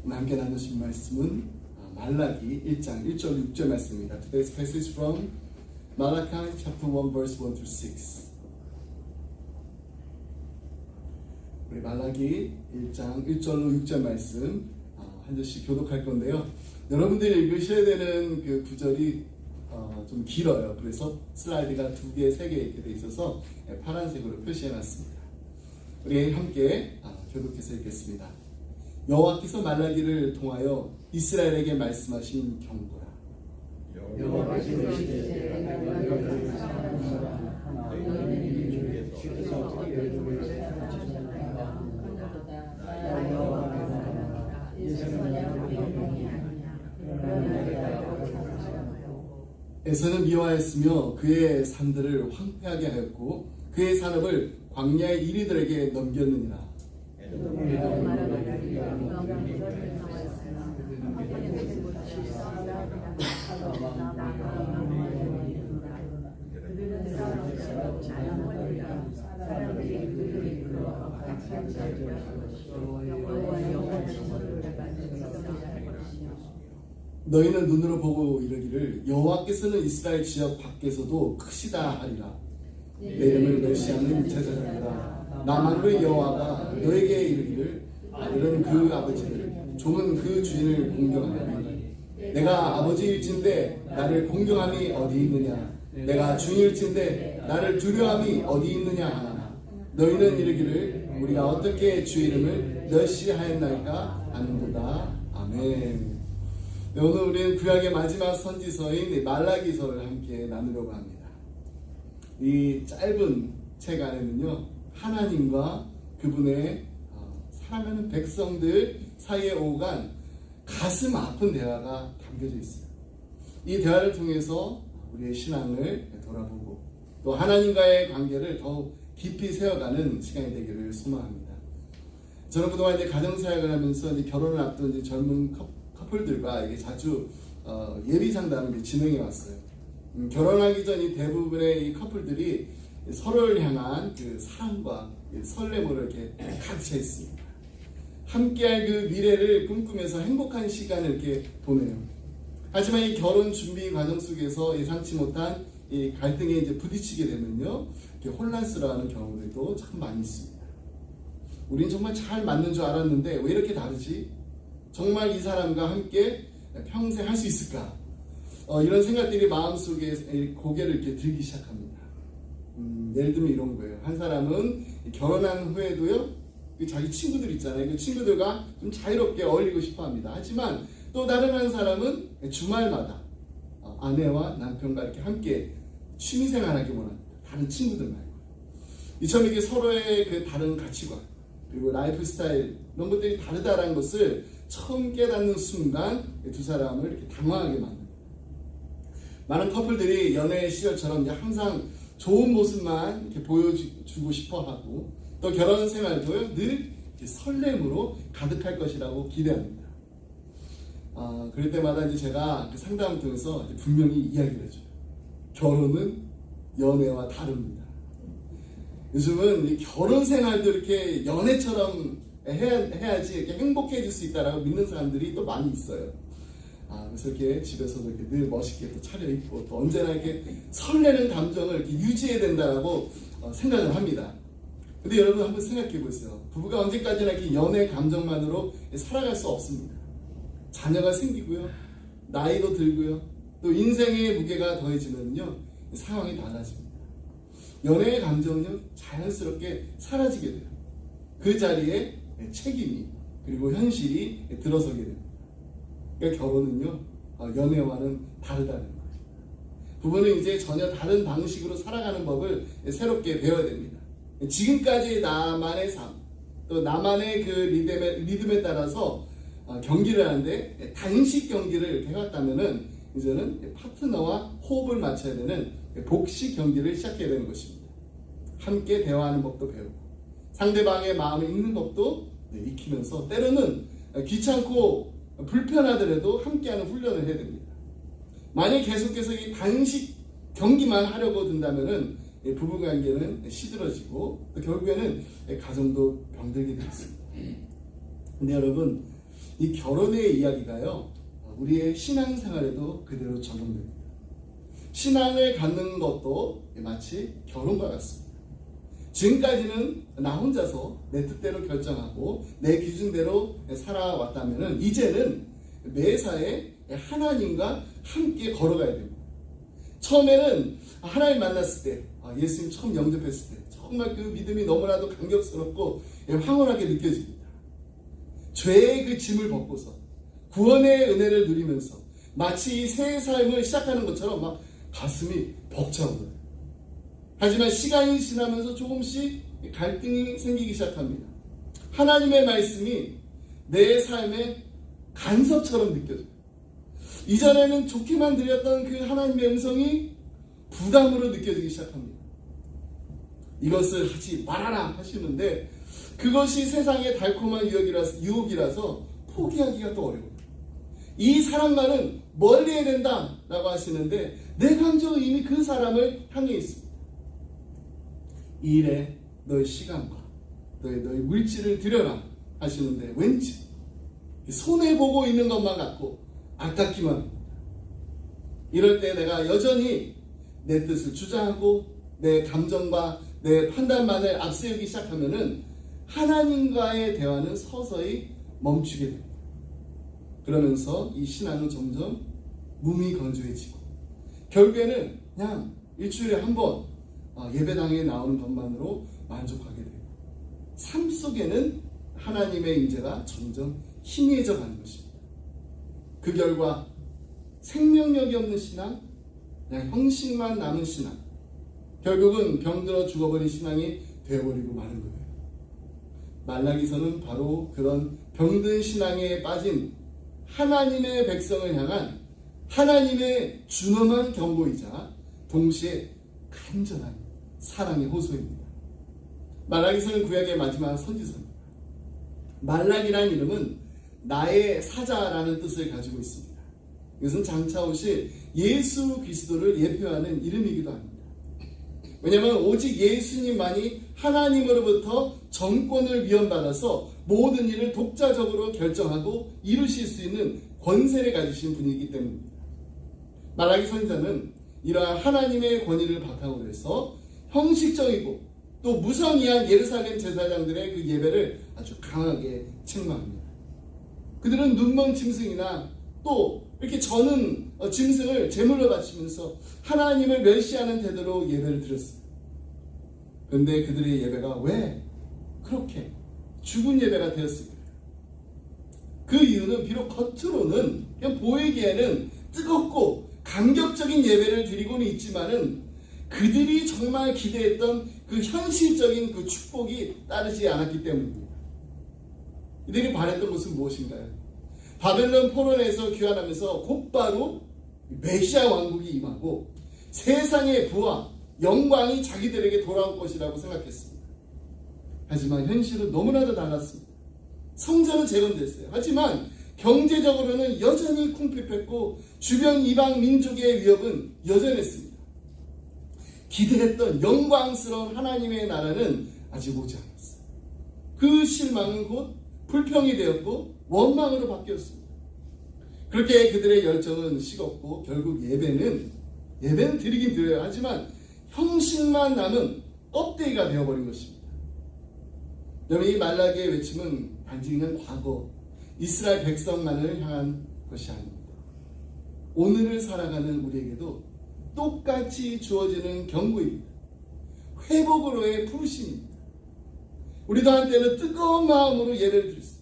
오늘 함께 나누신 말씀은 말라기 1장 1절 6절 말씀입니다. Today's passage from Malachi chapter 1 verse 1 to 6. 우리 말라기 1장 1절로 6절 말씀 한 절씩 교독할 건데요. 여러분들이 읽으셔야 되는 그 구절이 좀 길어요. 그래서 슬라이드가 2개, 3개 이렇게 돼 있어서 파란색으로 표시해 놨습니다. 우리 함께 교독해서 읽겠습니다. 여호와께서 말라기를 통하여 이스라엘에게 말씀하신 경고라. 여호와께서 에서는 미워하였으며 그의 산들을 황폐하게 하였고 그의 산업을 광야의 이리들에게 넘겼느니라. 너희는 눈으로 보고 이르기를 여호와께서는 이스라엘 지역 밖에서도 크시다 하리라. 내 이름을 멸시하는 제사장들아, 나만의 여호와가 너에게 이르기를 아들은 그 아버지를, 종은 그 주인을 공경하니 내가 아버지일진데 나를 공경함이 어디 있느냐? 내가 주인일진데 나를 두려움이 어디 있느냐 하나. 너희는 이르기를 우리가 어떻게 주 이름을 멸시하였나이까 하는도다. 아멘. 네, 오늘 우리는 구약의 마지막 선지서인 말라기서를 함께 나누려고 합니다. 이 짧은 책 안에는요, 하나님과 그분의 사랑하는 백성들 사이에 오간 가슴 아픈 대화가 담겨져 있어요. 이 대화를 통해서 우리의 신앙을 돌아보고 또 하나님과의 관계를 더욱 깊이 세워가는 시간이 되기를 소망합니다. 저는 그동안 이제 가정사역을 하면서 이제 결혼을 앞둔 이제 젊은 커플들과 이게 자주 예비 상담을 진행해 왔어요. 결혼하기 전 이 대부분의 이 커플들이 서로를 향한 그 사랑과 설렘으로 이렇게 가득 차 있습니다. 함께할 그 미래를 꿈꾸면서 행복한 시간을 이렇게 보내요. 하지만 이 결혼 준비 과정 속에서 예상치 못한 이 갈등에 이제 부딪히게 되면요, 이렇게 혼란스러워하는 경우들도 참 많이 있습니다. 우린 정말 잘 맞는 줄 알았는데 왜 이렇게 다르지? 정말 이 사람과 함께 평생 할 수 있을까? 이런 생각들이 마음속에 고개를 이렇게 들기 시작합니다. 예를 들면 이런 거예요. 한 사람은 결혼한 후에도요, 자기 친구들 있잖아요. 그 친구들과 좀 자유롭게 어울리고 싶어 합니다. 하지만 또 다른 한 사람은 주말마다 아내와 남편과 이렇게 함께 취미생활하기 원합니다. 다른 친구들 말고. 이처럼 이렇게 서로의 그 다른 가치관 그리고 라이프 스타일 이런 것들이 다르다는 것을 처음 깨닫는 순간 두 사람을 이렇게 당황하게 만듭니다. 많은 커플들이 연애 시절처럼 항상 좋은 모습만 이렇게 보여주고 싶어 하고 또 결혼 생활도 늘 설렘으로 가득할 것이라고 기대합니다. 그럴 때마다 이제 제가 그 상담을 통해서 이제 분명히 이야기를 해줘요. 결혼은 연애와 다릅니다. 요즘은 이 결혼 생활도 이렇게 연애처럼 해야지 이렇게 행복해질 수 있다라고 믿는 사람들이 또 많이 있어요. 그래서 이렇게 집에서도 이렇게 늘 멋있게 또 차려입고 또 언제나 이렇게 설레는 감정을 이렇게 유지해야 된다고 생각을 합니다. 근데 여러분 한번 생각해 보세요. 부부가 언제까지나 이렇게 연애 감정만으로 살아갈 수 없습니다. 자녀가 생기고요, 나이도 들고요, 또 인생의 무게가 더해지면요, 상황이 달라집니다. 연애의 감정은요, 자연스럽게 사라지게 돼요. 그 자리에 책임이 그리고 현실이 들어서게 됩니다. 그러니까 결혼은요, 연애와는 다르다는 거예요. 부부는 이제 전혀 다른 방식으로 살아가는 법을 새롭게 배워야 됩니다. 지금까지 나만의 삶, 또 나만의 그 리듬에 따라서 경기를 하는데 단식 경기를 이렇게 해왔다면은 이제는 파트너와 호흡을 맞춰야 되는 복식 경기를 시작해야 되는 것입니다. 함께 대화하는 법도 배우고 상대방의 마음을 읽는 법도 익히면서 때로는 귀찮고 불편하더라도 함께하는 훈련을 해야 됩니다. 만약 계속해서 이 단식 경기만 하려고 든다면은 부부관계는 시들어지고 또 결국에는 가정도 병들게 되겠습니다. 근데 여러분, 이 결혼의 이야기가요, 우리의 신앙생활에도 그대로 적용됩니다. 신앙을 갖는 것도 마치 결혼과 같습니다. 지금까지는 나 혼자서 내 뜻대로 결정하고 내 기준대로 살아왔다면 이제는 매사에 하나님과 함께 걸어가야 됩니다. 처음에는 하나님 만났을 때, 예수님 처음 영접했을 때 정말 그 믿음이 너무나도 감격스럽고 황홀하게 느껴집니다. 죄의 그 짐을 벗고서 구원의 은혜를 누리면서 마치 새 삶을 시작하는 것처럼 막 가슴이 벅차오르요. 하지만 시간이 지나면서 조금씩 갈등이 생기기 시작합니다. 하나님의 말씀이 내 삶의 간섭처럼 느껴져요. 이전에는 좋게만 들렸던 그 하나님의 음성이 부담으로 느껴지기 시작합니다. 이것을 하지 말아라 하시는데 그것이 세상의 달콤한 유혹이라서 포기하기가 또 어려워요. 이 사람과는 멀리 해야 된다라고 하시는데 내 감정은 이미 그 사람을 향해 있습니다. 이 일에 너의 시간과 너의 물질을 들여라 하시는데 왠지 손해보고 있는 것만 같고 안타기만 합니다. 이럴 때 내가 여전히 내 뜻을 주장하고 내 감정과 내 판단만을 앞세우기 시작하면은 하나님과의 대화는 서서히 멈추게 됩니다. 그러면서 이 신앙은 점점 무미건조해지고 결국에는 그냥 일주일에 한 번 예배당에 나오는 것만으로 만족하게 됩니다. 삶 속에는 하나님의 임재가 점점 희미해져 가는 것입니다. 그 결과 생명력이 없는 신앙, 그냥 형식만 남은 신앙, 결국은 병들어 죽어버린 신앙이 되어버리고 마는 거예요. 말라기서는 바로 그런 병든 신앙에 빠진 하나님의 백성을 향한 하나님의 준엄한 경고이자 동시에 간절한 사랑의 호소입니다. 말라기서는 구약의 마지막 선지서입니다. 말라기라는 이름은 나의 사자라는 뜻을 가지고 있습니다. 이것은 장차 오실 예수 그리스도를 예표하는 이름이기도 합니다. 왜냐하면 오직 예수님만이 하나님으로부터 정권을 위헌받아서 모든 일을 독자적으로 결정하고 이루실 수 있는 권세를 가지신 분이기 때문입니다. 말라기 선지자는 이러한 하나님의 권위를 바탕으로 해서 형식적이고 또 무성의한 예루살렘 제사장들의 그 예배를 아주 강하게 책망합니다. 그들은 눈먼 짐승이나 또 이렇게 저는 짐승을 제물로 바치면서 하나님을 멸시하는 태도로 예배를 드렸습니다. 그런데 그들의 예배가 왜 그렇게 죽은 예배가 되었을까요? 그 이유는 비록 겉으로는 그냥 보이기에는 뜨겁고 감격적인 예배를 드리고는 있지만은 그들이 정말 기대했던 그 현실적인 그 축복이 따르지 않았기 때문입니다. 이들이 바랬던 것은 무엇인가요? 바벨론 포로에서 귀환하면서 곧바로 메시아 왕국이 임하고 세상의 부와 영광이 자기들에게 돌아올 것이라고 생각했습니다. 하지만 현실은 너무나도 달랐습니다. 성전은 재건됐어요. 하지만 경제적으로는 여전히 궁핍했고 주변 이방 민족의 위협은 여전했습니다. 기대했던 영광스러운 하나님의 나라는 아직 오지 않았어요. 그 실망은 곧 불평이 되었고 원망으로 바뀌었습니다. 그렇게 그들의 열정은 식었고 결국 예배는 드리긴 드려요. 하지만 형식만 남은 껍데기가 되어버린 것입니다. 여러분, 이 말라기의 외침은 단지 그냥 과거 이스라엘 백성만을 향한 것이 아닙니다. 오늘을 살아가는 우리에게도 똑같이 주어지는 경고입니다. 회복으로의 부르심입니다. 우리도 한때는 뜨거운 마음으로 예배를 드렸습니다.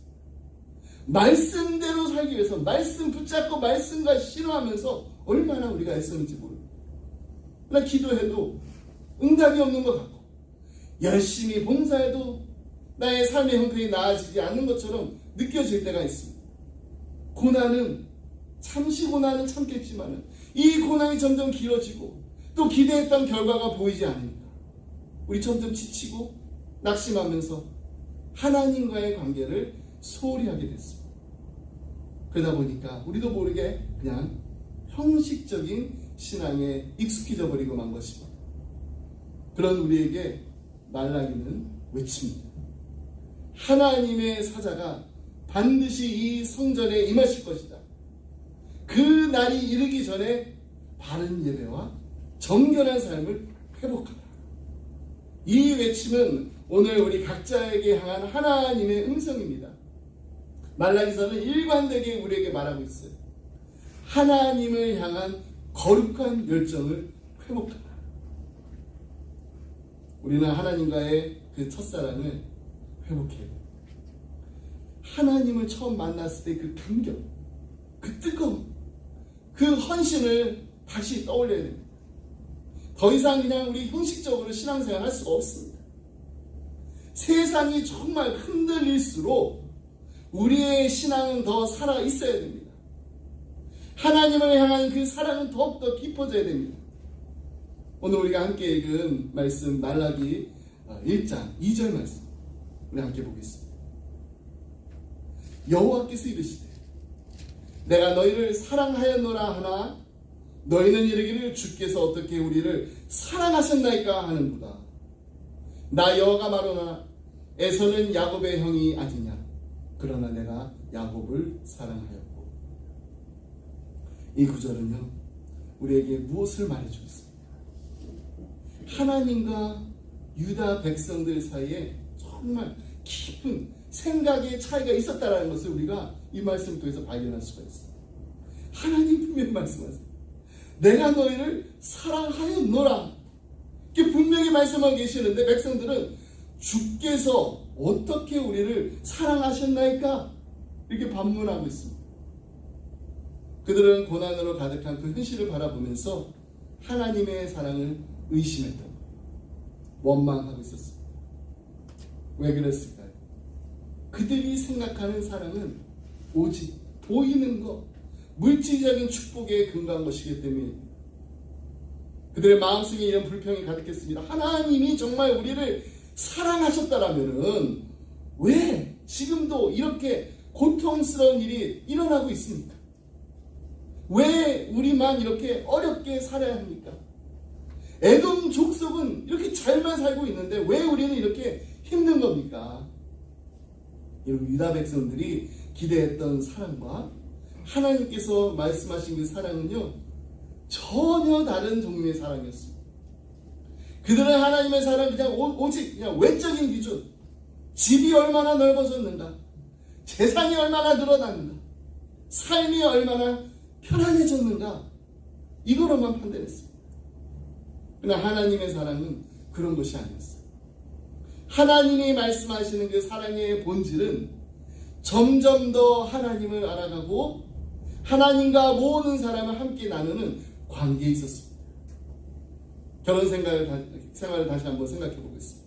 말씀대로 살기 위해서 말씀 붙잡고 말씀과 실험하면서 얼마나 우리가 애썼는지 모릅니다. 그러나 기도해도 응답이 없는 것 같고 열심히 봉사해도 나의 삶의 형편이 나아지지 않는 것처럼 느껴질 때가 있습니다. 잠시 고난은 참겠지만 이 고난이 점점 길어지고 또 기대했던 결과가 보이지 않으니까 우리 점점 지치고 낙심하면서 하나님과의 관계를 소홀히 하게 됐습니다. 그러다 보니까 우리도 모르게 그냥 형식적인 신앙에 익숙해져 버리고 만 것입니다. 그런 우리에게 말라기는 외칩니다. 하나님의 사자가 반드시 이 성전에 임하실 것이다. 그 날이 이르기 전에 바른 예배와 정결한 삶을 회복하라. 이 외침은 오늘 우리 각자에게 향한 하나님의 음성입니다. 말라기서는 일관되게 우리에게 말하고 있어요. 하나님을 향한 거룩한 열정을 회복하라. 우리는 하나님과의 그 첫사랑을 회복해야 돼요. 하나님을 처음 만났을 때 그 감격, 그 뜨거움, 그 헌신을 다시 떠올려야 됩니다. 더 이상 그냥 우리 형식적으로 신앙생활 할 수가 없습니다. 세상이 정말 흔들릴수록 우리의 신앙은 더 살아 있어야 됩니다. 하나님을 향한 그 사랑은 더욱더 깊어져야 됩니다. 오늘 우리가 함께 읽은 말씀 말라기 1장 2절 말씀 우리 함께 보겠습니다. 여호와께서 이르시되 내가 너희를 사랑하였노라 하나 너희는 이르기를 주께서 어떻게 우리를 사랑하셨나이까 하는도다. 나 여호와가 말하노라 에서는 야곱의 형이 아니냐 그러나 내가 야곱을 사랑하였고. 이 구절은요 우리에게 무엇을 말해주고 있습니까? 하나님과 유다 백성들 사이에 정말 깊은 생각의 차이가 있었다는 것을 우리가 이 말씀을 통해서 발견할 수가 있어요. 하나님 분명히 말씀하세요. 내가 너희를 사랑하였노라. 이렇게 분명히 말씀하고 계시는데 백성들은 주께서 어떻게 우리를 사랑하셨나이까? 이렇게 반문하고 있습니다. 그들은 고난으로 가득한 그 현실을 바라보면서 하나님의 사랑을 의심했던 거예요. 원망하고 있었습니다. 왜 그랬을까요? 그들이 생각하는 사랑은 오직 보이는 것, 물질적인 축복에 근거한 것이기 때문에 그들의 마음속에 이런 불평이 가득했습니다. 하나님이 정말 우리를 사랑하셨다라면은 왜 지금도 이렇게 고통스러운 일이 일어나고 있습니까? 왜 우리만 이렇게 어렵게 살아야 합니까? 에돔 족속은 이렇게 잘만 살고 있는데 왜 우리는 이렇게 힘든 겁니까? 유다 백성들이 기대했던 사랑과 하나님께서 말씀하신 그 사랑은요 전혀 다른 종류의 사랑이었습니다. 그들은 하나님의 사랑 그냥 오직 그냥 외적인 기준, 집이 얼마나 넓어졌는가, 재산이 얼마나 늘어났는가, 삶이 얼마나 편안해졌는가, 이거로만 판단했습니다. 그러나 하나님의 사랑은 그런 것이 아니었어요. 하나님이 말씀하시는 그 사랑의 본질은 점점 더 하나님을 알아가고 하나님과 모든 사람을 함께 나누는 관계에 있었습니다. 결혼 생활을 다시 한번 생각해 보겠습니다.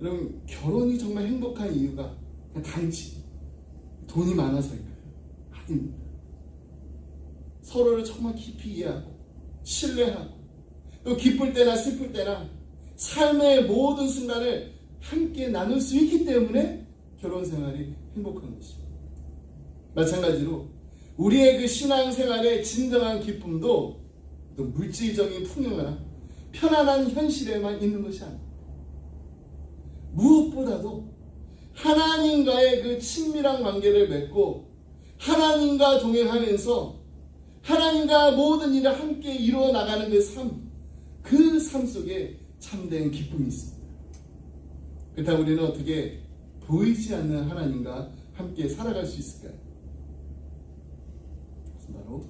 여러분, 결혼이 정말 행복한 이유가 단지 돈이 많아서일까요? 아닙니다. 서로를 정말 깊이 이해하고 신뢰하고 또 기쁠 때나 슬플 때나 삶의 모든 순간을 함께 나눌 수 있기 때문에 결혼 생활이 행복한 것입니다. 마찬가지로 우리의 그 신앙생활의 진정한 기쁨도 또 물질적인 풍요나 편안한 현실에만 있는 것이 아닙니다. 무엇보다도 하나님과의 그 친밀한 관계를 맺고 하나님과 동행하면서 하나님과 모든 일을 함께 이루어 나가는 그 삶 속에 참된 기쁨이 있습니다. 그렇다면 우리는 어떻게 보이지 않는 하나님과 함께 살아갈 수 있을까요? 바로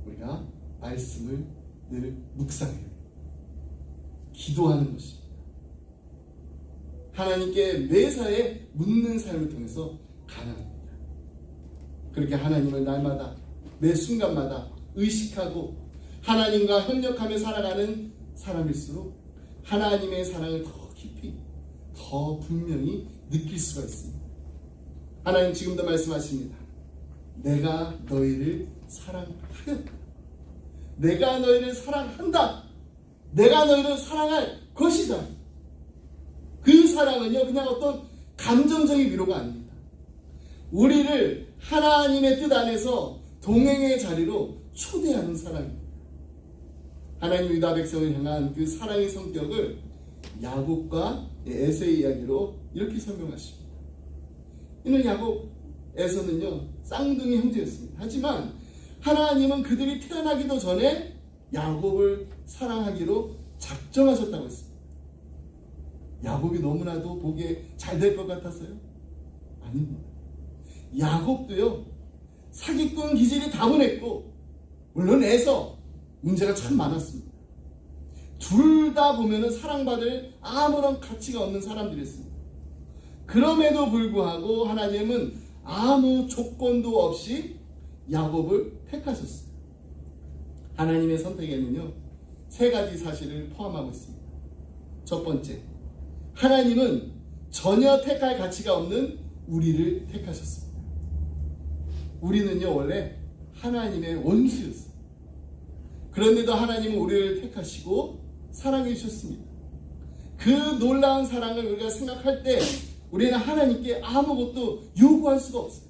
우리가 말씀을 늘 묵상해요. 기도하는 것입니다. 하나님께 매사에 묻는 삶을 통해서 가능합니다. 그렇게 하나님을 날마다 매 순간마다 의식하고 하나님과 협력하며 살아가는 사람일수록 하나님의 사랑을 더 깊이 더 분명히 느낄 수가 있습니다. 하나님 지금도 말씀하십니다. 내가 너희를 사랑하였다. 내가 너희를 사랑한다. 내가 너희를 사랑할 것이다. 그 사랑은요 그냥 어떤 감정적인 위로가 아닙니다. 우리를 하나님의 뜻 안에서 동행의 자리로 초대하는 사랑입니다. 하나님 유다 백성을 향한 그 사랑의 성격을 야곱과 에서의 이야기로 이렇게 설명하십니다. 이는 야곱에서는요 쌍둥이 형제였습니다. 하지만 하나님은 그들이 태어나기도 전에 야곱을 사랑하기로 작정하셨다고 했습니다. 야곱이 너무나도 보기에 잘 될 것 같아서요? 아닙니다. 야곱도요 사기꾼 기질이 다분했고 물론 에서 문제가 참 많았습니다. 둘 다 보면은 사랑받을 아무런 가치가 없는 사람들이었습니다. 그럼에도 불구하고 하나님은 아무 조건도 없이 야곱을 택하셨어요. 하나님의 선택에는요 3가지 사실을 포함하고 있습니다. 첫 번째, 하나님은 전혀 택할 가치가 없는 우리를 택하셨습니다. 우리는요 원래 하나님의 원수였어요. 그런데도 하나님은 우리를 택하시고 사랑해 주셨습니다. 그 놀라운 사랑을 우리가 생각할 때 우리는 하나님께 아무것도 요구할 수가 없어요.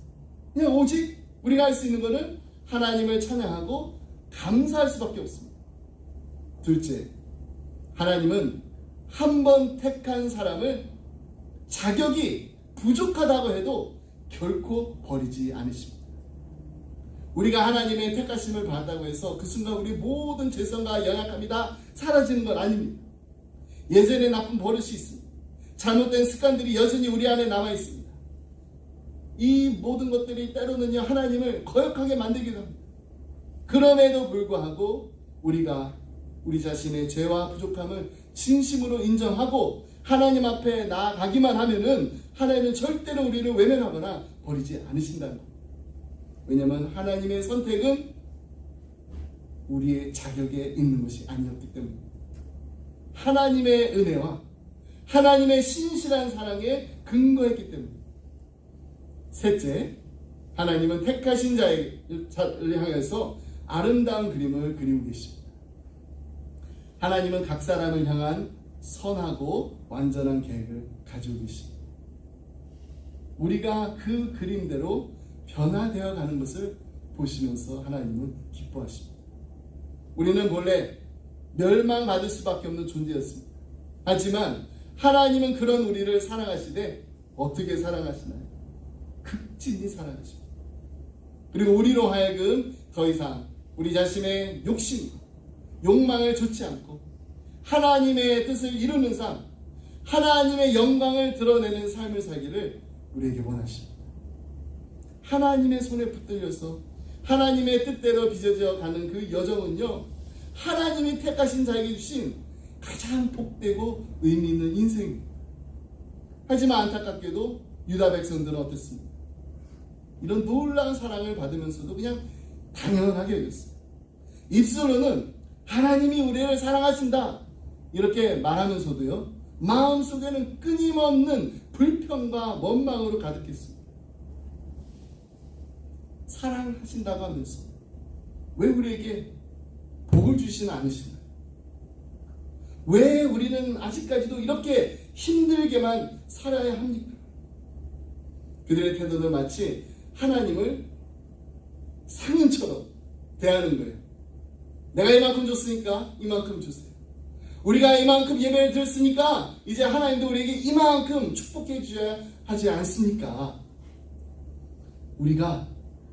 그냥 오직 우리가 할 수 있는 것은 하나님을 찬양하고 감사할 수밖에 없습니다. 둘째, 하나님은 한 번 택한 사람을 자격이 부족하다고 해도 결코 버리지 않으십니다. 우리가 하나님의 택하심을 받았다고 해서 그 순간 우리 모든 죄성과 연약함이 다 사라지는 건 아닙니다. 예전에 나쁜 버릇이 있습니다. 잘못된 습관들이 여전히 우리 안에 남아 있습니다. 이 모든 것들이 때로는요 하나님을 거역하게 만들기도 합니다. 그럼에도 불구하고 우리가 우리 자신의 죄와 부족함을 진심으로 인정하고 하나님 앞에 나아가기만 하면은 하나님은 절대로 우리를 외면하거나 버리지 않으신다는 겁니다. 왜냐하면 하나님의 선택은 우리의 자격에 있는 것이 아니었기 때문입니다. 하나님의 은혜와 하나님의 신실한 사랑에 근거했기 때문입니다. 셋째, 하나님은 택하신 자를 향해서 아름다운 그림을 그리고 계십니다. 하나님은 각 사람을 향한 선하고 완전한 계획을 가지고 계십니다. 우리가 그 그림대로 변화되어 가는 것을 보시면서 하나님은 기뻐하십니다. 우리는 본래 멸망받을 수밖에 없는 존재였습니다. 하지만 하나님은 그런 우리를 사랑하시되 어떻게 사랑하시나요? 극진히 사랑하십니다. 그리고 우리로 하여금 더 이상 우리 자신의 욕심과 욕망을 좇지 않고 하나님의 뜻을 이루는 삶, 하나님의 영광을 드러내는 삶을 살기를 우리에게 원하십니다. 하나님의 손에 붙들려서 하나님의 뜻대로 빚어져 가는 그 여정은요 하나님이 택하신 자에게 주신 가장 복되고 의미 있는 인생입니다. 하지만 안타깝게도 유다 백성들은 어땠습니까? 이런 놀라운 사랑을 받으면서도 그냥 당연하게 여겼어요. 입술로는 하나님이 우리를 사랑하신다 이렇게 말하면서도요 마음속에는 끊임없는 불평과 원망으로 가득했습니다. 사랑하신다고 하면서 왜 우리에게 복을 주시는 않으시나요? 왜 우리는 아직까지도 이렇게 힘들게만 살아야 합니까? 그들의 태도는 마치 하나님을 상인처럼 대하는 거예요. 내가 이만큼 줬으니까 이만큼 주세요. 우리가 이만큼 예배를 드렸으니까 이제 하나님도 우리에게 이만큼 축복해 주셔야 하지 않습니까? 우리가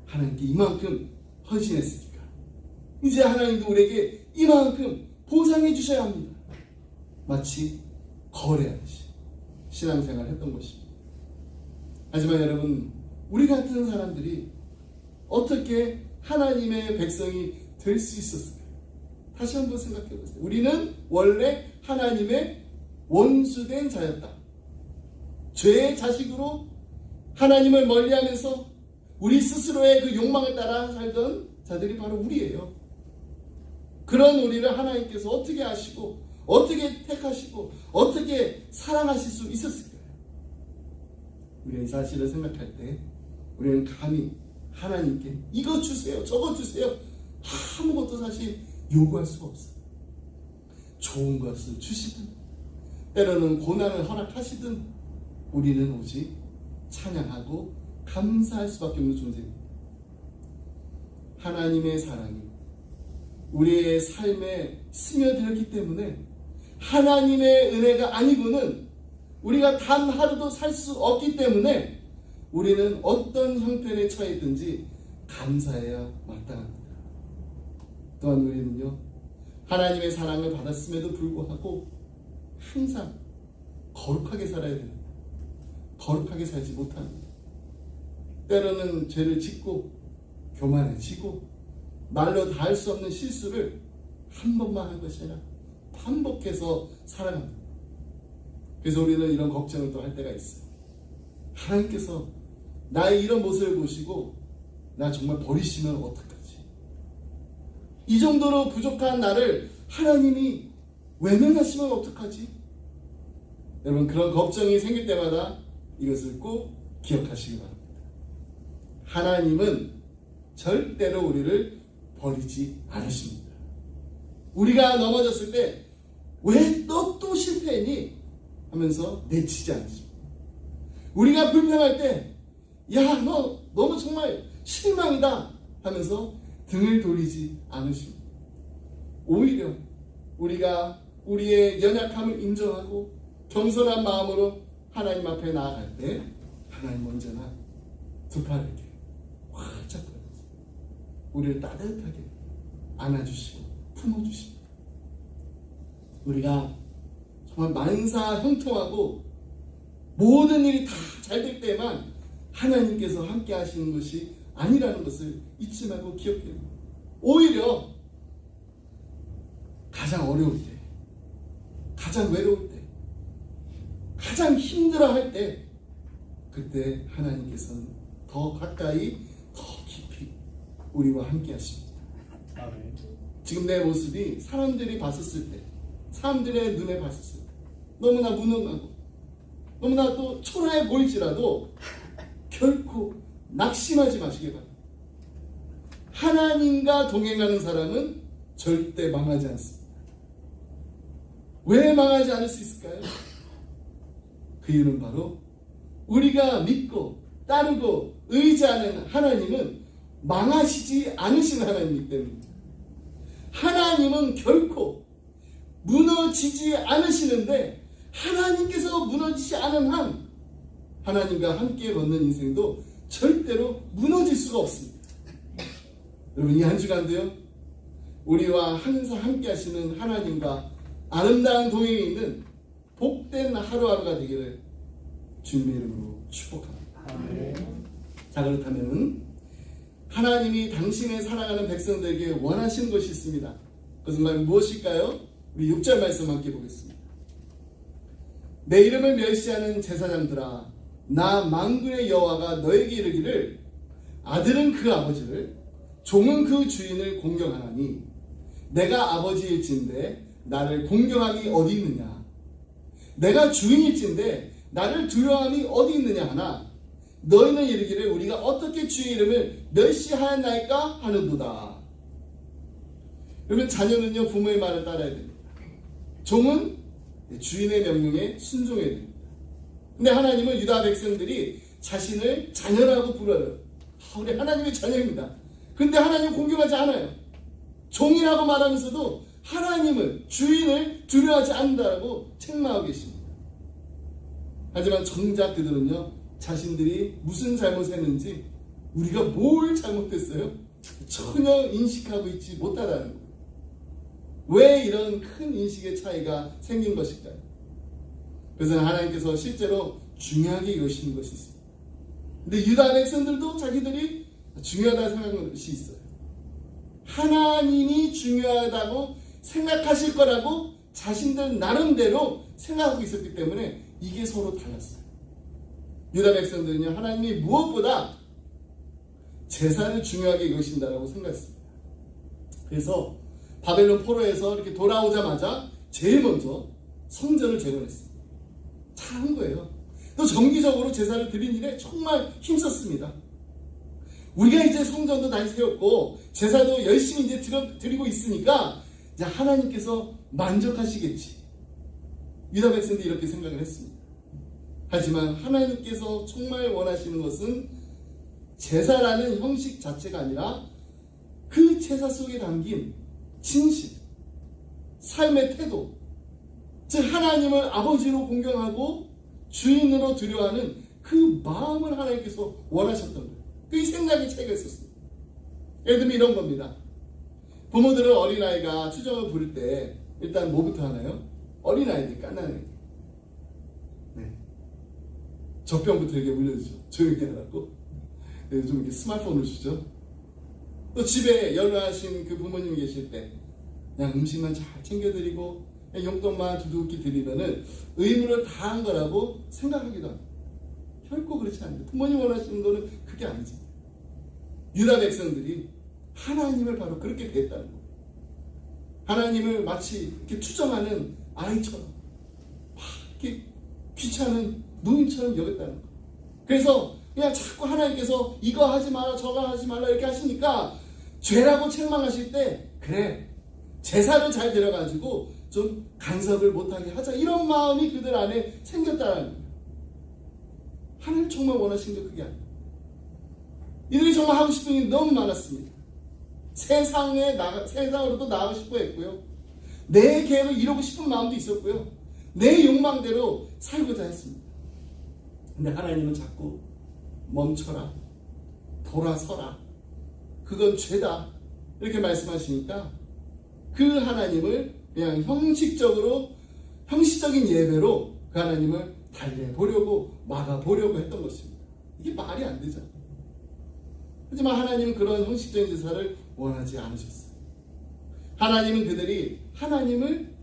하나님께 이만큼 헌신했으니까 이제 하나님도 우리에게 이만큼 보상해 주셔야 합니다. 마치 거래하듯이 신앙생활을 했던 것입니다. 하지만 여러분, 우리 같은 사람들이 어떻게 하나님의 백성이 될 수 있었을까요? 다시 한번 생각해 보세요. 우리는 원래 하나님의 원수된 자였다. 죄의 자식으로 하나님을 멀리하면서 우리 스스로의 그 욕망을 따라 살던 자들이 바로 우리예요. 그런 우리를 하나님께서 어떻게 아시고 어떻게 택하시고 어떻게 사랑하실 수 있었을까요? 우리가 이 사실을 생각할 때 우리는 감히 하나님께 이거 주세요 저거 주세요 아무것도 사실 요구할 수가 없어요. 좋은 것을 주시든 때로는 고난을 허락하시든 우리는 오직 찬양하고 감사할 수밖에 없는 존재입니다. 하나님의 사랑이 우리의 삶에 스며들었기 때문에 하나님의 은혜가 아니고는 우리가 단 하루도 살 수 없기 때문에 우리는 어떤 형편에 처했든지 감사해야 마땅합니다. 또한 우리는요, 하나님의 사랑을 받았음에도 불구하고 항상 거룩하게 살아야 됩니다. 거룩하게 살지 못합니다. 때로는 죄를 짓고 교만해지고 말로 다 할 수 없는 실수를 한 번만 한 것이 아니라 반복해서 살아갑니다. 그래서 우리는 이런 걱정을 또 할 때가 있어요. 하나님께서 나의 이런 모습을 보시고 나 정말 버리시면 어떡하지? 이 정도로 부족한 나를 하나님이 외면하시면 어떡하지? 여러분, 그런 걱정이 생길 때마다 이것을 꼭 기억하시기 바랍니다. 하나님은 절대로 우리를 버리지 않으십니다. 우리가 넘어졌을 때 왜 너 또 실패했니? 하면서 내치지 않으십니다. 우리가 불평할 때 야, 너 너무 정말 실망이다 하면서 등을 돌리지 않으십니다. 오히려 우리가 우리의 연약함을 인정하고 겸손한 마음으로 하나님 앞에 나아갈 때 하나님 언제나 두 팔을 이렇게 활짝 펴서 우리를 따뜻하게 안아주시고 품어주십니다. 우리가 정말 만사 형통하고 모든 일이 다 잘 될 때만 하나님께서 함께 하시는 것이 아니라는 것을 잊지 말고 기억해야 합니다. 오히려 가장 어려울 때, 가장 외로울 때, 가장 힘들어할 때, 그때 하나님께서는 더 가까이, 더 깊이 우리와 함께 하십니다. 지금 내 모습이 사람들이 봤었을 때, 사람들의 눈에 봤었을 때 너무나 무능하고 너무나 또 초라해 보일지라도 결코 낙심하지 마시기 바랍니다. 하나님과 동행하는 사람은 절대 망하지 않습니다. 왜 망하지 않을 수 있을까요? 그 이유는 바로 우리가 믿고 따르고 의지하는 하나님은 망하시지 않으신 하나님이기 때문입니다. 하나님은 결코 무너지지 않으시는데 하나님께서 무너지지 않은 한 하나님과 함께 걷는 인생도 절대로 무너질 수가 없습니다. 여러분, 이 한 주간도요, 우리와 항상 함께 하시는 하나님과 아름다운 동행에 있는 복된 하루하루가 되기를 주님의 이름으로 축복합니다. 자, 그렇다면 하나님이 당신의 사랑하는 백성들에게 원하시는 것이 있습니다. 그것은 과연 무엇일까요? 우리 6절 말씀 함께 보겠습니다. 내 이름을 멸시하는 제사장들아, 나 만군의 여호와가 너에게 이르기를 아들은 그 아버지를 종은 그 주인을 공경하나니 내가 아버지일진데 나를 공경함이 어디 있느냐? 내가 주인일진데 나를 두려움이 어디 있느냐 하나 너희는 이르기를 우리가 어떻게 주의 이름을 멸시하였나이까 하는도다. 그러면 자녀는요, 부모의 말을 따라야 됩니다. 종은 주인의 명령에 순종해야 됩니다. 근데 하나님은 유다 백성들이 자신을 자녀라고 불러요. 우리 하나님의 자녀입니다. 근데 하나님 공경하지 않아요. 종이라고 말하면서도 하나님을, 주인을 두려워하지 않는다고 책망하고 계십니다. 하지만 정작 그들은요, 자신들이 무슨 잘못했는지, 우리가 뭘 잘못했어요? 전혀 인식하고 있지 못하다는 거예요. 왜 이런 큰 인식의 차이가 생긴 것일까요? 그래서 하나님께서 실제로 중요하게 여기시는 것이 있습니다. 근데 유다 백성들도 자기들이 중요하다고 생각하는 것이 있어요. 하나님이 중요하다고 생각하실 거라고 자신들 나름대로 생각하고 있었기 때문에 이게 서로 달랐어요. 유다 백성들은요, 하나님이 무엇보다 제사를 중요하게 여기신다라고 생각했습니다. 그래서 바벨론 포로에서 이렇게 돌아오자마자 제일 먼저 성전을 재건했습니다. 잘한 거예요. 또 정기적으로 제사를 드린 일에 정말 힘썼습니다. 우리가 이제 성전도 다시 세웠고 제사도 열심히 이제 드리고 있으니까 이제 하나님께서 만족하시겠지. 유다 백성들이 이렇게 생각을 했습니다. 하지만 하나님께서 정말 원하시는 것은 제사라는 형식 자체가 아니라 그 제사 속에 담긴 진실, 삶의 태도, 즉 하나님을 아버지로 공경하고 주인으로 두려워하는 그 마음을 하나님께서 원하셨던 거예요. 그 생각이 차이가 있었어요. 예를 들면 이런 겁니다. 부모들은 어린아이가 추정을 부를 때 일단 뭐부터 하나요? 어린아이들 깐난아이. 네. 젖병부터 이렇게 물려주죠. 조용히 하라고. 좀 이렇게 스마트폰을 주죠. 또 집에 연로하신 그 부모님이 계실 때 그냥 음식만 잘 챙겨드리고 용돈만 두둑히 드리면은 의무를 다한 거라고 생각하기도 합니다. 결코 그렇지 않아요. 부모님 원하시는 거는 그게 아니지. 유다 백성들이 하나님을 바로 그렇게 대했다는 거예요. 하나님을 마치 이렇게 추정하는 아이처럼 막 이렇게 귀찮은 노인처럼 여겼다는 거예요. 그래서 그냥 자꾸 하나님께서 이거 하지 마라 저거 하지 말라 이렇게 하시니까 죄라고 책망하실 때 그래 제사를 잘 드려가지고 좀 간섭을 못하게 하자 이런 마음이 그들 안에 생겼다는 거예요. 하나님 정말 원하시는 게 그게 아니에요. 이들이 정말 하고 싶은 일이 너무 많았습니다. 세상으로도 나가고 싶어 했고요. 내 계획을 이루고 싶은 마음도 있었고요. 내 욕망대로 살고자 했습니다. 근데 하나님은 자꾸 멈춰라, 돌아서라, 그건 죄다 이렇게 말씀하시니까 그 하나님을 그냥 형식적인 예배로 그 하나님을 달래보려고 막아보려고 했던 것입니다. 이게 말이 안 되잖아요. 하지만 하나님은 그런 형식적인 제사를 원하지 않으셨어요. 하나님은 그들이 하나님을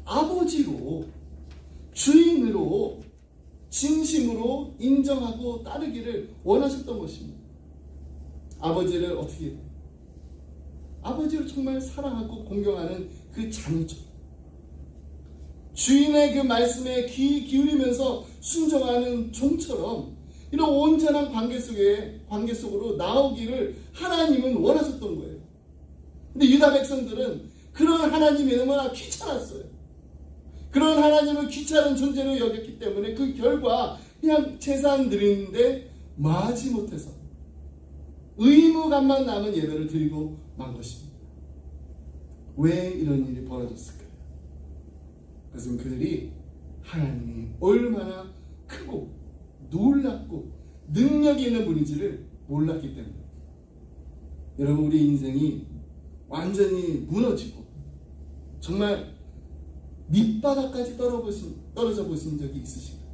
아버지로 주인으로 진심으로 인정하고 따르기를 원하셨던 것입니다. 아버지를 어떻게 해요? 아버지를 정말 사랑하고 공경하는 그 자녀처럼 주인의 그 말씀에 귀 기울이면서 순종하는 종처럼 이런 온전한 관계 속으로 나오기를 하나님은 원하셨던 거예요. 근데 유다 백성들은 그런 하나님이 너무나 귀찮았어요. 그런 하나님을 귀찮은 존재로 여겼기 때문에 그 결과 그냥 제사 드리는데 마지 못해서 의무감만 남은 예배를 드리고 만 것입니다. 왜 이런 일이 벌어졌을까요? 그것은 그들이 하나님이 얼마나 크고 놀랍고 능력이 있는 분인지를 몰랐기 때문에. 여러분, 우리 인생이 완전히 무너지고 정말 밑바닥까지 떨어져 보신 적이 있으신가요?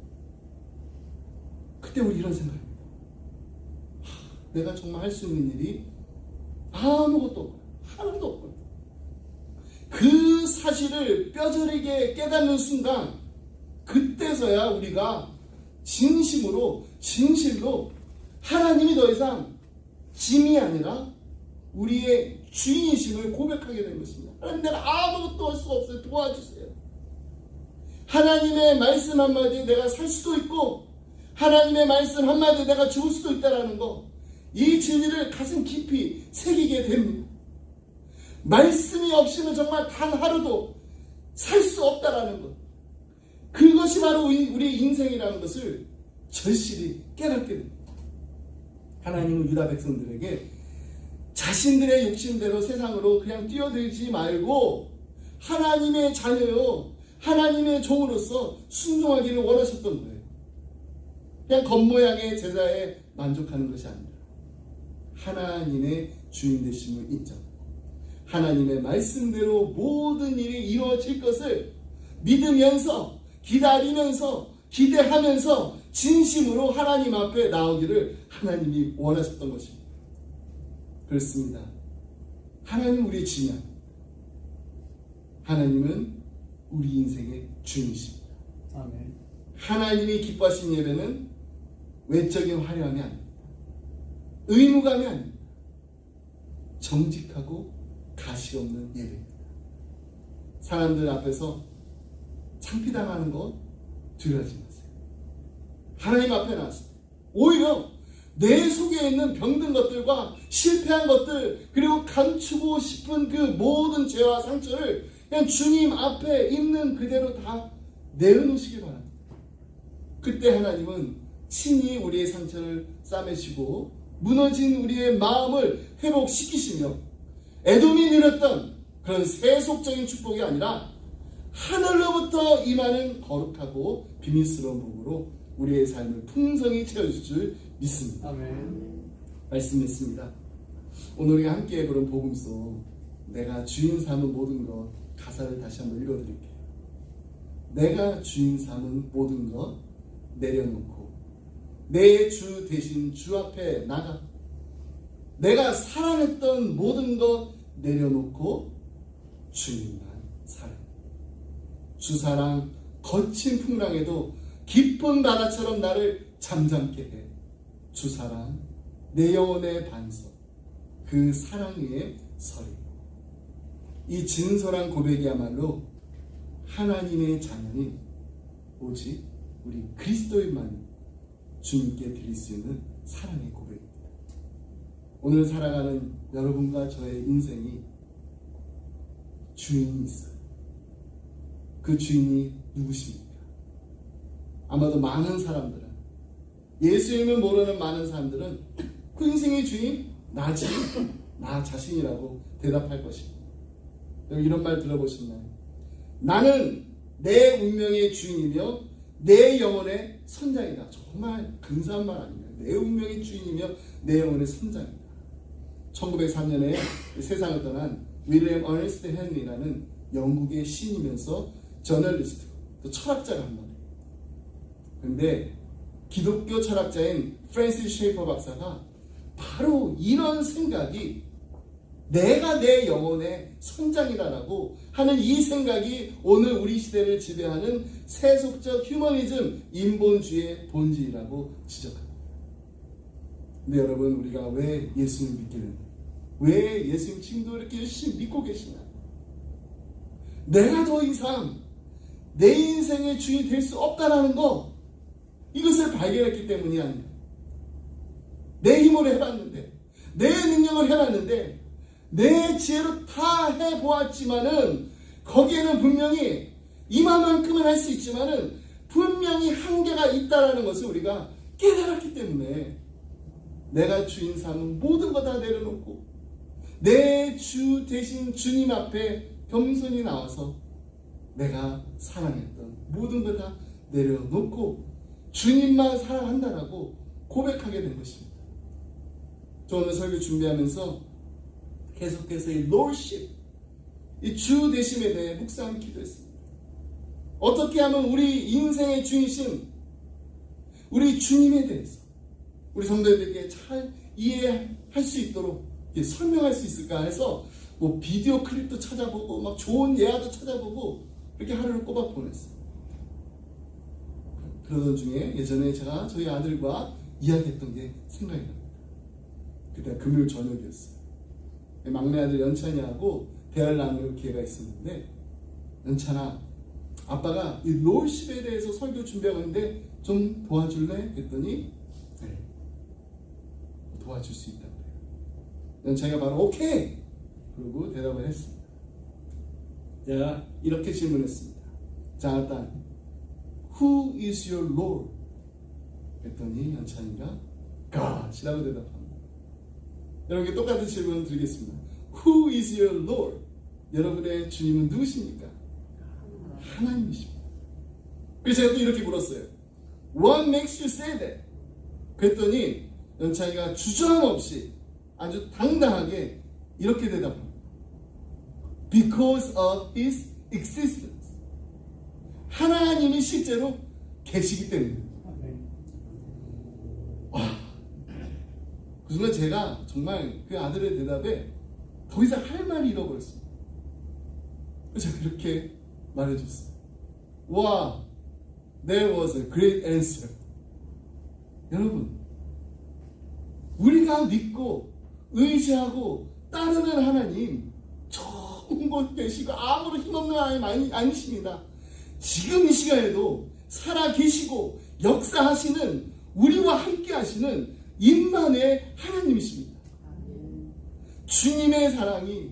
그때 우리 이런 생각입니다. 내가 정말 할 수 있는 일이 아무것도 없고 하나도 없고, 그 사실을 뼈저리게 깨닫는 순간 그때서야 우리가 진실로 하나님이 더 이상 짐이 아니라 우리의 주인이심을 고백하게 된 것입니다. 하나님, 내가 아무것도 할 수가 없어요. 도와주세요. 하나님의 말씀 한마디에 내가 살 수도 있고 하나님의 말씀 한마디에 내가 죽을 수도 있다는 거, 이 진리를 가슴 깊이 새기게 됩니다. 말씀이 없이는 정말 단 하루도 살 수 없다라는 것, 그것이 바로 우리의 인생이라는 것을 절실히 깨닫게 됩니다. 하나님은 유다 백성들에게 자신들의 욕심대로 세상으로 그냥 뛰어들지 말고 하나님의 자녀요, 하나님의 종으로서 순종하기를 원하셨던 거예요. 그냥 겉모양의 제사에 만족하는 것이 아니라 하나님의 주인 되심을 인정하고 하나님의 말씀대로 모든 일이 이루어질 것을 믿으면서 기다리면서 기대하면서 진심으로 하나님 앞에 나오기를 하나님이 원하셨던 것입니다. 그렇습니다. 하나님은 우리의 주인, 하나님은 우리 인생의 주인이십니다. 아멘. 하나님이 기뻐하시는 예배는 외적인 화려함이 아닙니다. 의무감이 아닙니다. 정직하고 가식 없는 예배입니다. 사람들 앞에서 창피당하는 거 두려워하지 마세요. 하나님 앞에 나왔을 때 오히려 내 속에 있는 병든 것들과 실패한 것들, 그리고 감추고 싶은 그 모든 죄와 상처를 그냥 주님 앞에 있는 그대로 다 내어놓으시기 바랍니다. 그때 하나님은 친히 우리의 상처를 싸매시고 무너진 우리의 마음을 회복시키시며 에돔이 누렸던 그런 세속적인 축복이 아니라 하늘로부터 임하는 거룩하고 비밀스러운 복으로 우리의 삶을 풍성히 채워줄 줄 믿습니다. 아멘. 말씀했습니다. 오늘 우리가 함께 그런 복음서 내가 주인 삼은 모든 것 가사를 다시 한번 읽어드릴게요. 내가 주인 삼은 모든 것 내려놓고 내 주 대신 주 앞에 나가 내가 사랑했던 모든 것 내려놓고 주님만 사랑. 주 사랑 거친 풍랑에도 깊은 바다처럼 나를 잠잠케 해. 주 사랑 내 영혼의 반석 그 사랑 위에 서리. 이 진솔한 고백이야말로 하나님의 자녀인 오직 우리 그리스도인만 주님께 드릴 수 있는 사랑의 고백입니다. 오늘 살아가는 여러분과 저의 인생이 주인이 있어요. 그 주인이 누구십니까? 아마도 많은 사람들은, 예수님을 모르는 많은 사람들은 그 인생의 주인 나지, 나 자신이라고 대답할 것입니다. 여러분 이런 말 들어보셨나요? 나는 내 운명의 주인이며 내 영혼의 선장이다. 정말 근사한 말 아닙니까? 내 운명의 주인이며 내 영혼의 선장이다. 1903년에 세상을 떠난 윌리엄 어네스트 헨리라는 영국의 시인이면서 저널리스트, 또 철학자가 한 말이에요. 그런데 기독교 철학자인 프랜시스 셰이퍼 박사가 바로 이런 생각이 내가 내 영혼의 선장이다라고 하는 이 생각이 오늘 우리 시대를 지배하는 세속적 휴머니즘 인본주의의 본질이라고 지적합니다. 근데 여러분 우리가 왜 예수님을 믿게 됐나? 왜 예수님 지금도 이렇게 열심히 믿고 계시나? 내가 더 이상 내 인생의 주인이 될 수 없다라는 거, 이것을 발견했기 때문이 아닙니다. 내 힘으로 해봤는데, 내 능력을 해봤는데, 내 지혜로 다 해보았지만은 거기에는 분명히 이만큼은 할 수 있지만은 분명히 한계가 있다라는 것을 우리가 깨달았기 때문에 내가 주인 삼은 모든 거 다 내려놓고 내 주 대신 주님 앞에 겸손히 나와서 내가 사랑했던 모든 거 다 내려놓고 주님만 사랑한다라고 고백하게 된 것입니다. 저 오늘 설교 준비하면서 계속해서 이 Lordship, 이 주 되심에 대해 묵상하며 기도했습니다. 어떻게 하면 우리 인생의 주인이신 우리 주님에 대해서 우리 성도들에게 잘 이해할 수 있도록 설명할 수 있을까 해서 뭐 비디오 클립도 찾아보고 막 좋은 예화도 찾아보고 이렇게 하루를 꼬박 보냈어요. 그러던 중에 예전에 제가 저희 아들과 이야기했던 게 생각이 납니다. 그때 금요일 저녁이었어요. 막내 아들 연찬이하고 대화를 나눌 기회가 있었는데, 연찬아, 아빠가 이 롤십에 대해서 설교 준비하고 있는데 좀 도와줄래? 그랬더니 네, 도와줄 수 있다고 해요. 연찬이가 바로 오케이! 그러고 대답을 했습니다. 제가 이렇게 질문했습니다. 자, 일단 Who is your Lord? 그랬더니 연찬이가 God이라고 대답합니다. 여러분께 똑같은 질문을 드리겠습니다. Who is your Lord? 여러분의 주님은 누구십니까? 하나님이십니다. 그래서 제가 또 이렇게 물었어요. What makes you say that? 그랬더니 연찬이가 주저함 없이 아주 당당하게 이렇게 대답합니다. Because of His existence. 하나님이 실제로 계시기 때문입니다. 그 순간 제가 정말 그 아들의 대답에 더 이상 할 말이 잃어버렸습니다. 그래서 제가 이렇게 말해줬어요. 와, there was a great answer. 여러분, 우리가 믿고 의지하고 따르는 하나님 좋은 곳 계시고 아무런 힘없는 하나님 아니십니다. 지금 이 시간에도 살아계시고 역사하시는 우리와 함께 하시는 임만의 하나님이십니다. 주님의 사랑이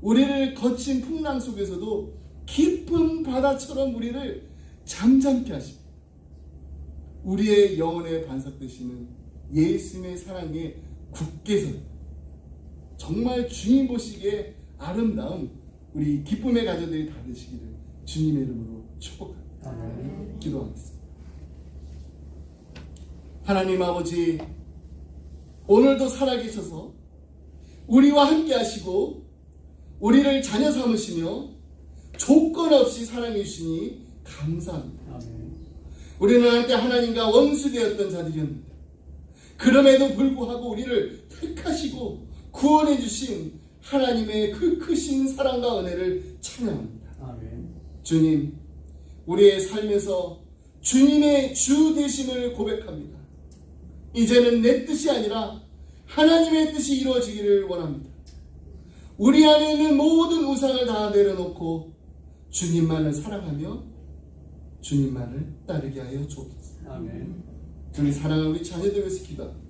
우리를 거친 풍랑 속에서도 깊은 바다처럼 우리를 잠잠케 하십니다. 우리의 영혼의 반석 되시는 예수님의 사랑에 굳게 서 정말 주님 보시기에 아름다운 우리 기쁨의 가정들이 다 되시기를 주님의 이름으로 축복합니다. 기도하겠습니다. 하나님 아버지, 오늘도 살아계셔서 우리와 함께 하시고 우리를 자녀 삼으시며 조건 없이 사랑해 주시니 감사합니다. 아멘. 우리는 한때 하나님과 원수되었던 자들이었는데 그럼에도 불구하고 우리를 택하시고 구원해 주신 하나님의 그 크신 사랑과 은혜를 찬양합니다. 아멘. 주님, 우리의 삶에서 주님의 주 되심을 고백합니다. 이제는 내 뜻이 아니라 하나님의 뜻이 이루어지기를 원합니다. 우리 안에 있는 모든 우상을 다 내려놓고 주님만을 사랑하며 주님만을 따르게 하여 주옵소서. 아멘. 주님 사랑하는 우리 자녀들 위해서 기도합니다.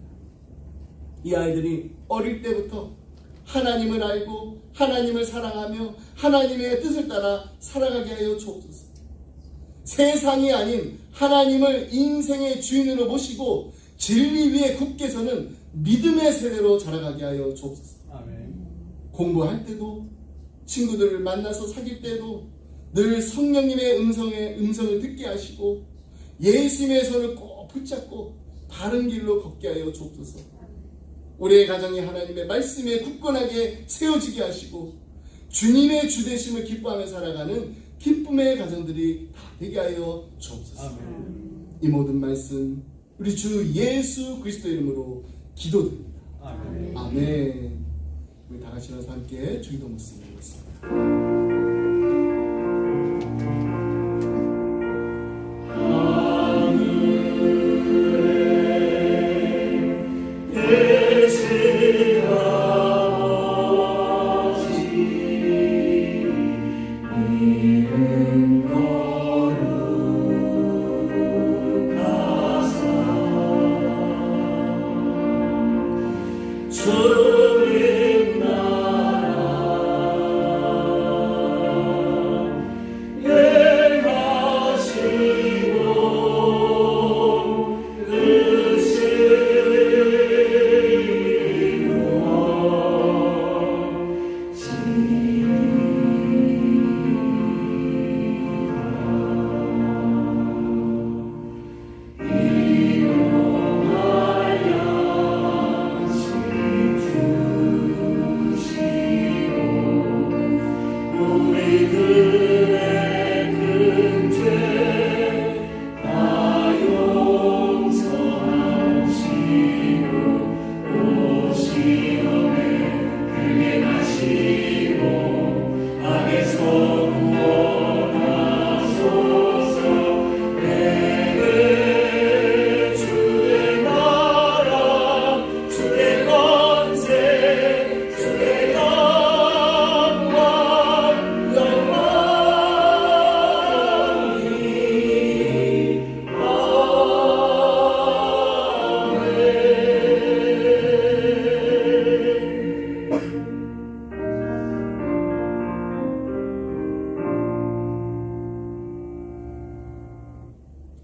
이 아이들이 어릴 때부터 하나님을 알고 하나님을 사랑하며 하나님의 뜻을 따라 살아가게 하여 주옵소서. 세상이 아닌 하나님을 인생의 주인으로 모시고 진리 위에 굳게 서는 믿음의 세대로 자라가게 하여 주옵소서. 아멘. 공부할 때도 친구들을 만나서 사귈 때도 늘 성령님의 음성을 듣게 하시고 예수님의 손을 꼭 붙잡고 바른 길로 걷게 하여 주옵소서. 우리의 가정이 하나님의 말씀에 굳건하게 세워지게 하시고 주님의 주되심을 기뻐하며 살아가는 기쁨의 가정들이 다 되게 하여 주옵소서. 아멘. 이 모든 말씀 우리 주 예수 그리스도 이름으로 기도드립니다. 아멘. 아멘. 우리 다 같이 일어나서 함께 주기도 말씀 드리겠습니다.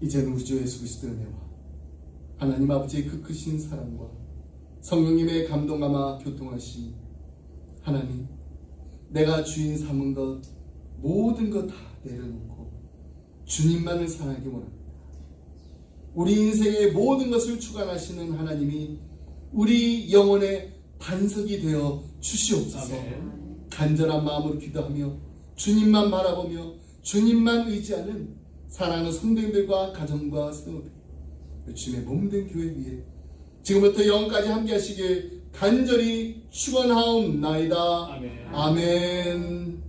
이제는 우리 주 예수 그리스도의 은혜와 하나님 아버지의 그 크신 사랑과 성령님의 감동감화 교통하심 하나님, 내가 주인 삼은 것 모든 것 다 내려놓고 주님만을 사랑하기 원합니다. 우리 인생의 모든 것을 주관하시는 하나님이 우리 영혼의 반석이 되어 주시옵소서. 아멘. 간절한 마음으로 기도하며 주님만 바라보며 주님만 의지하는 사랑하는 성도님들과 가정과 성도들, 주님의 몸된 교회 위에 지금부터 영까지 함께 하시길 간절히 축원하옵나이다. 아멘. 아멘.